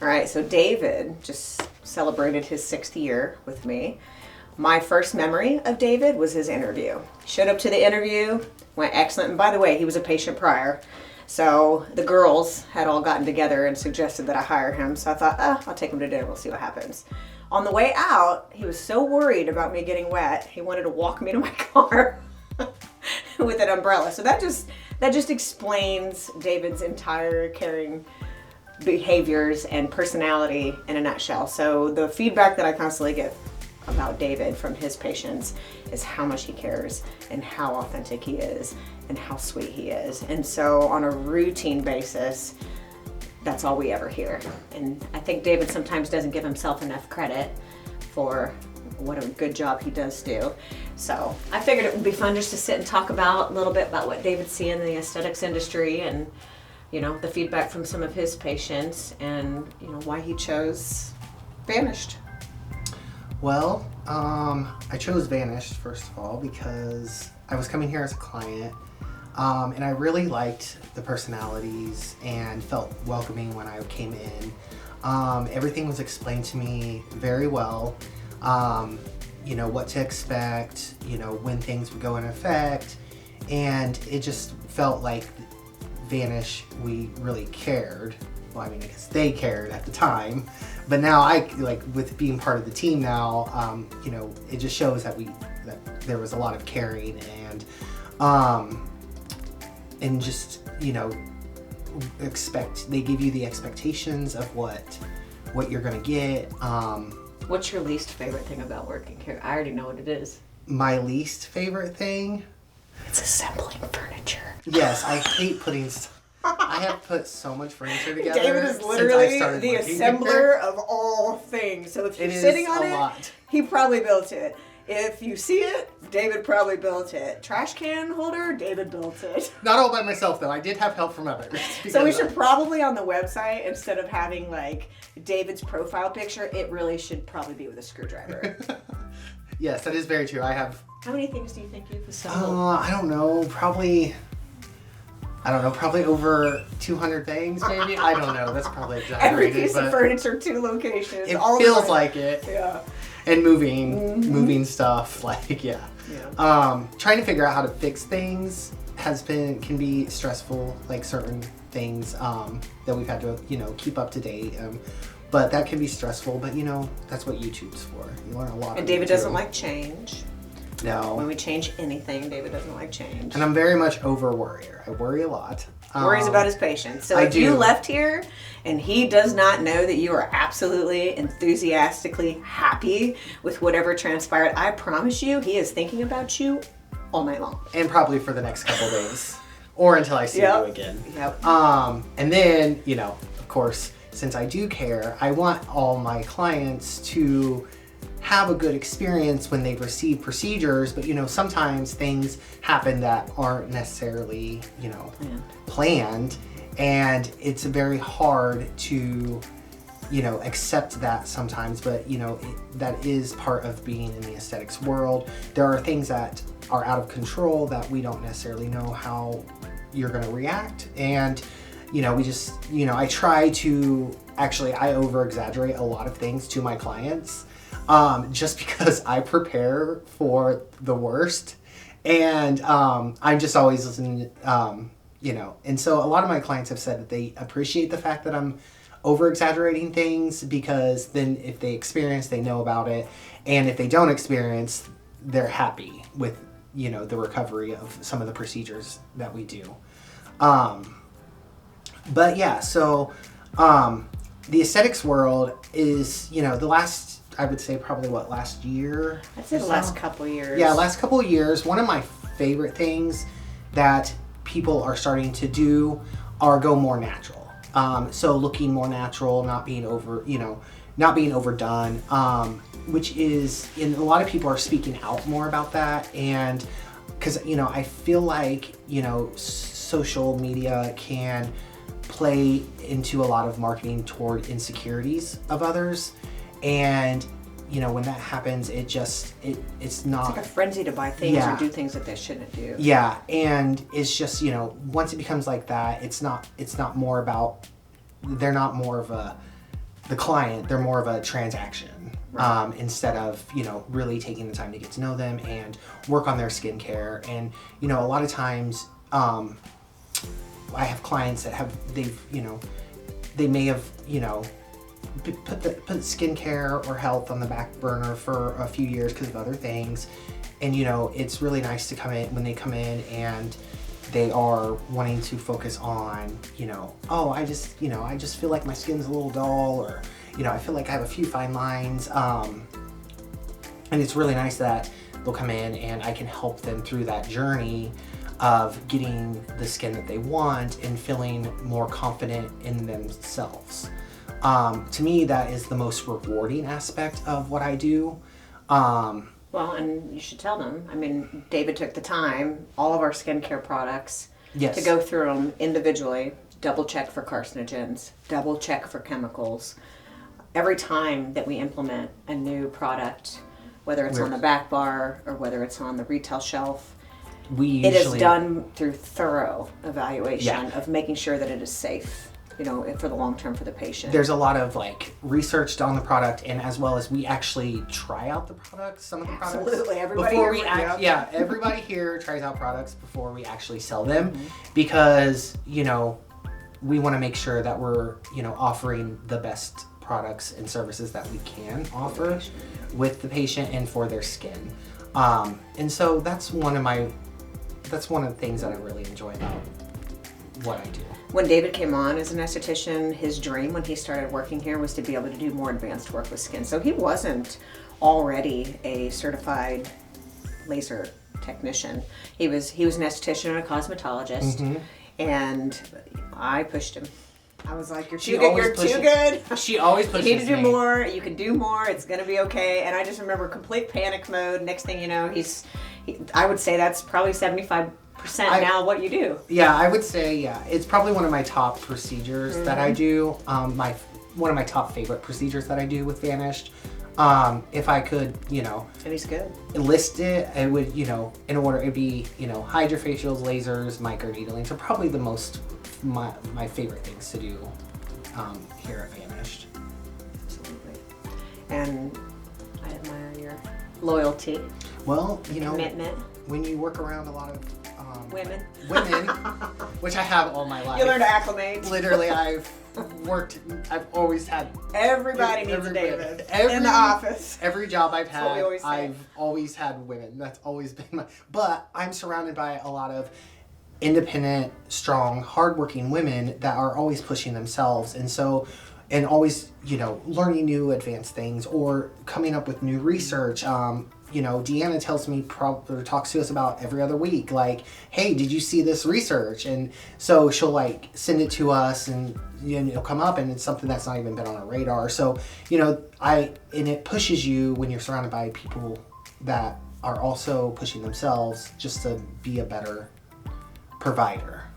All right, so David just celebrated his 6th year with me. My first memory of David was his interview. Showed up to the interview, went excellent. And by the way, he was a patient prior. So the girls had all gotten together and suggested that I hire him. So I thought, I'll take him to dinner. We'll see what happens. On the way out, he was so worried about me getting wet, he wanted to walk me to my car with an umbrella. So that just explains David's entire caring behaviors and personality in a nutshell. So the feedback that I constantly get about David from his patients is how much he cares and how authentic he is and how sweet he is. And so on a routine basis, that's all we ever hear. And I think David sometimes doesn't give himself enough credit for what a good job he does do. So I figured it would be fun just to sit and talk about a little bit about what David's seeing in the aesthetics industry and, you know, the feedback from some of his patients and, you know, why he chose Vanished. Well, I chose Vanished, first of all, because I was coming here as a client, and I really liked the personalities and felt welcoming when I came in. Everything was explained to me very well, you know, what to expect, you know, when things would go in effect, and it just felt like Vanish, we really cared. Well, I mean, I guess they cared at the time, but now with being part of the team now, you know, it just shows that there was a lot of caring and just, you know, they give you the expectations of what you're gonna get. What's your least favorite thing about working here? I already know what it is. My least favorite thing? It's assembling furniture. Yes, I hate putting I have put so much furniture together. David is literally the assembler of all things. So if you're sitting on it, he probably built it. If you see it, David probably built it. Trash can holder, David built it. Not all by myself though. I did have help from others. So we should probably on the website, instead of having like David's profile picture, it really should probably be with a screwdriver. Yes, that is very true. I have. How many things do you think you've assembled? I don't know. Probably over 200 things, maybe. I don't know. That's probably exaggerated. Every piece of furniture, 2 locations. It feels like it. Yeah. And moving stuff, like, yeah. Trying to figure out how to fix things can be stressful, like certain things that we've had to, you know, keep up to date. But that can be stressful, but you know, that's what YouTube's for. You learn a lot. And David doesn't like change. No. When we change anything, David doesn't like change. And I'm very much over worrier. I worry a lot. Worries about his patients. So if you left here and he does not know that you are absolutely enthusiastically happy with whatever transpired, I promise you he is thinking about you all night long. And probably for the next couple days. Or until I see you again. Yep. And then, you know, of course, since I do care, I want all my clients to have a good experience when they receive procedures, but you know, sometimes things happen that aren't necessarily, you know, planned, and it's very hard to, you know, accept that sometimes, but you know, that is part of being in the aesthetics world. There are things that are out of control that we don't necessarily know how you're going to react, and you know, I try to, actually, I over exaggerate a lot of things to my clients. Just because I prepare for the worst, and I'm just always listening, you know, and so a lot of my clients have said that they appreciate the fact that I'm over exaggerating things, because then if they experience, they know about it, and if they don't experience, they're happy with, you know, the recovery of some of the procedures that we do. But yeah, so the aesthetics world is, you know, I would say probably last year? I'd say the last couple of years. Yeah, last couple of years. One of my favorite things that people are starting to do are go more natural. So looking more natural, not being overdone, which is, and a lot of people are speaking out more about that. And because, you know, I feel like, you know, social media can play into a lot of marketing toward insecurities of others. And, you know, when that happens, it's not... It's like a frenzy to buy things or do things that they shouldn't do. Yeah, and it's just, you know, once it becomes like that, it's not more about... They're not more of a the client, they're more of a transaction. Right. Instead of, really taking the time to get to know them and work on their skincare. And, a lot of times, I have clients that they may have, put skincare or health on the back burner for a few years because of other things. And, it's really nice to come in when they come in and they are wanting to focus on, I just feel like my skin's a little dull, or, I feel like I have a few fine lines. And it's really nice that they'll come in and I can help them through that journey of getting the skin that they want and feeling more confident in themselves. To me, that is the most rewarding aspect of what I do. Well, and you should tell them. I mean, David took the time, all of our skincare products, Yes. to go through them individually, double check for carcinogens, double check for chemicals. Every time that we implement a new product, whether it's on the back bar or whether it's on the retail shelf, it is done through thorough evaluation of making sure that it is safe, for the long term for the patient. There's a lot of research on the product, and as well as we actually try out the products, some of the products. Absolutely, everybody before here, everybody here tries out products before we actually sell them, because we want to make sure that we're offering the best products and services that we can offer with the patient and for their skin. And so that's one of the things that I really enjoy about what I do. When David came on as an esthetician, his dream when he started working here was to be able to do more advanced work with skin. So he wasn't already a certified laser technician. He was an esthetician and a cosmetologist, and I pushed him. I was like, you're too good. She always pushes me. You need to do more. You can do more. It's going to be okay. And I just remember complete panic mode. Next thing you know, I would say that's probably 75% now what you do. Yeah, I would say, it's probably one of my top procedures that I do. One of my top favorite procedures that I do with Vanished. If I could, And he's good. list it, I would, in order, it'd be, hydrofacials, lasers, microneedlings are probably the most, my favorite things to do here at Vanished. Absolutely. And I admire your loyalty, Well, commitment. when you work around a lot of Women, which I have all my life. you learn to acclimate. Literally, I've always had Everybody needs a David in the office. Every job I've That's what we had, always say. I've always had women. That's always been but I'm surrounded by a lot of independent, strong, hardworking women that are always pushing themselves. And always, learning new advanced things or coming up with new research. Deanna tells me, or talks to us about every other week, like, hey, did you see this research? And so she'll send it to us, and it'll come up, and it's something that's not even been on our radar. So, and it pushes you when you're surrounded by people that are also pushing themselves just to be a better provider.